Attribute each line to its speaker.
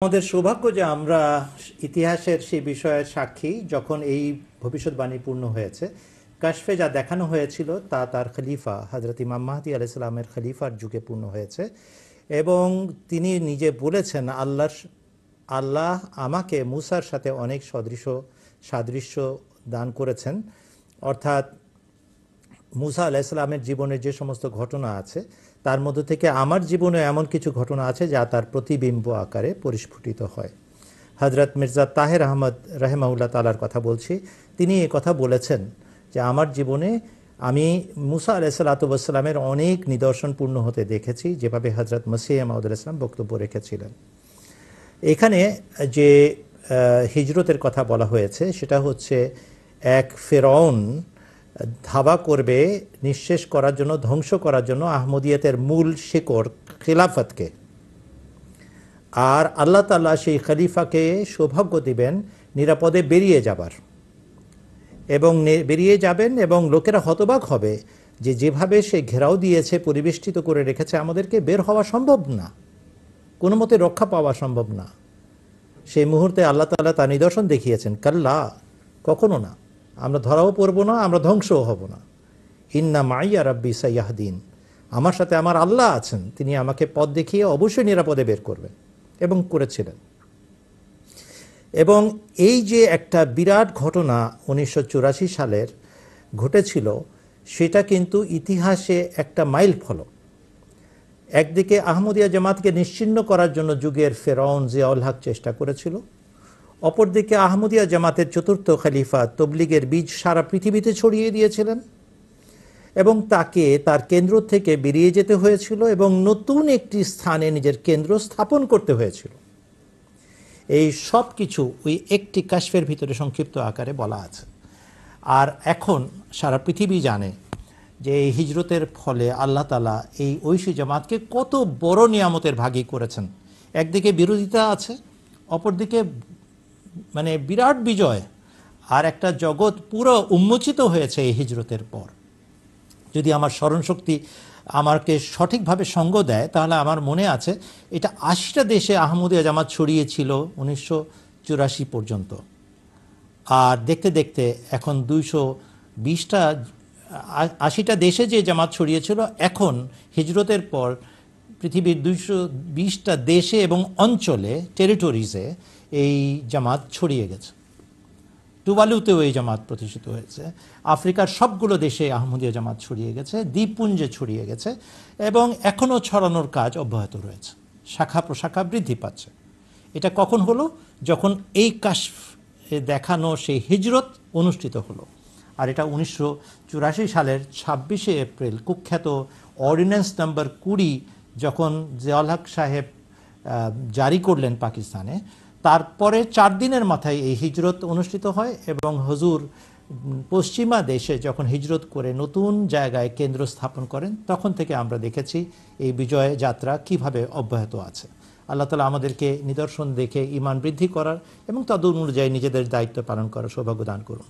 Speaker 1: আমাদের সৌভাগ্য যে আমরা ইতিহাসের সেই বিষয়ের সাক্ষী যখন এই ভবিষ্যৎবাণী পূর্ণ হয়েছে। কাশফে যা দেখানো হয়েছিল তা তার খলিফা হজরত ইমাম মাহদী আলাইহিস সালামের খলিফার যুগে পূর্ণ হয়েছে এবং তিনি নিজে বলেছেন আল্লাহ আমাকে মুসার সাথে অনেক সাদৃশ্য দান করেছেন। অর্থাৎ মুসা আলাইহিস সালামের জীবনের যে সমস্ত ঘটনা আছে তার মধ্য থেকে আমার জীবনে এমন কিছু ঘটনা আছে যা তার প্রতিবিম্ব আকারে পরিস্ফুটিত হয়। হযরত মির্জা তাহের আহমদ রাহিমাহুল্লাহ তাআলার কথা বলছি। তিনি এই কথা বলেছেন যে আমার জীবনে আমি মুসা আলাইহিসসালাতু ওয়াসসালামের অনেক নিদর্শন পূর্ণ হতে দেখেছি, যেভাবে হযরত মসিহ মাউদ আলাইহিস সালাম বক্তব্য রেখেছিলেন। এখানে যে হিজরতের কথা বলা হয়েছে সেটা হচ্ছে এক ফেরাউন ধাবা করবে নিঃশেষ করার জন্য, ধ্বংস করার জন্য আহমদিয়তের মূল শিকড় খিলাফতকে। আর আল্লাহ তাআলা সেই খলিফাকে সৌভাগ্য দিবেন নিরাপদে বেরিয়ে যাবার, এবং বেরিয়ে যাবেন এবং লোকেরা হতবাক হবে যে যেভাবে সে ঘেরাও দিয়েছে, পরিবেষ্টিত করে রেখেছে, আমাদেরকে বের হওয়া সম্ভব না, কোনো মতে রক্ষা পাওয়া সম্ভব না। সেই মুহূর্তে আল্লাহ তাআলা তার নিদর্শন দেখিয়েছেন, কাল্লা, কখনো না, আমরা ধরাও পড়ব না, আমরা ধ্বংসও হব না। ইন্না মাইয়া রাব্বি সাইয়াহদিন, আমার সাথে আমার আল্লাহ আছেন, তিনি আমাকে পথ দেখিয়ে অবশ্যই নিরাপদে বের করবেন, এবং করেছিলেন। এবং এই যে একটা বিরাট ঘটনা 1984 সালের ঘটেছিল, সেটা কিন্তু ইতিহাসে একটা মাইল ফলক। একদিকে আহমদিয়া জামাতকে নিশ্চিহ্ন করার জন্য যুগের ফেরাউন জিয়াউল হক চেষ্টা করেছিল, অপরদিকে আহমদিয়া জামাতের চতুর্থ খলিফা তবলিগের বীজ সারা পৃথিবীতে ছড়িয়ে দিয়েছিলেন এবং তাকে তার কেন্দ্র থেকে বেরিয়ে যেতে হয়েছিল এবং নতুন একটি স্থানে নিজের কেন্দ্র স্থাপন করতে হয়েছিল। এই সব কিছু ওই একটি কাশফের ভিতরে সংক্ষিপ্ত আকারে বলা আছে। আর এখন সারা পৃথিবী জানে যে এই হিজরতের ফলে আল্লাহ তাআলা এই ঐশী জামাতকে কত বড় নিয়ামতের ভাগী করেছেন। একদিকে বিরোধিতা আছে, অপরদিকে মানে বিরাট বিজয়, আর একটা জগৎ পুরো উন্মোচিত হয়েছে এই হিজরতের পর। যদি আমার স্মরণশক্তি আমাকে সঠিকভাবে সঙ্গ দেয়, তাহলে আমার মনে আছে এটা 80টা দেশে আহমদিয়া জামাত ছড়িয়েছিল 1984 পর্যন্ত। আর দেখতে দেখতে এখন 80টা দেশে যে জামাত ছড়িয়েছিল, এখন হিজরতের পর পৃথিবীর 220টা দেশে এবং অঞ্চলে, টেরিটরিজে এই জামাত ছড়িয়ে গেছে। টুভালুতেও এই জামাত প্রতিষ্ঠিত হয়েছে, আফ্রিকার সবগুলো দেশে আহমদিয়া জামাত ছড়িয়ে গেছে, দ্বীপপুঞ্জে ছড়িয়ে গেছে, এবং এখনও ছড়ানোর কাজ অব্যাহত রয়েছে, শাখা প্রশাখা বৃদ্ধি পাচ্ছে। এটা কখন হলো? যখন এই কাশফ দেখানো সেই হিজরত অনুষ্ঠিত হলো। আর এটা 1984 সালের 26শে এপ্রিল, কুখ্যাত অর্ডিন্যান্স নাম্বার 20 যখন জিয়াউল হক সাহেব জারি করলেন পাকিস্তানে, তারপরে 4 দিনের মাথায় এই হিজরত অনুষ্ঠিত হয়। এবং হুজুর পশ্চিমা দেশে যখন হিজরত করে নতুন জায়গায় কেন্দ্র স্থাপন করেন, তখন থেকে আমরা দেখেছি এই বিজয় যাত্রা কিভাবে অব্যাহত আছে। আল্লাহ তাআলা আমাদেরকে নিদর্শন দেখে ঈমান বৃদ্ধি করার এবং তদ অনুযায়ী নিজেদের দায়িত্ব পালন করার সৌভাগ্য দান করুন।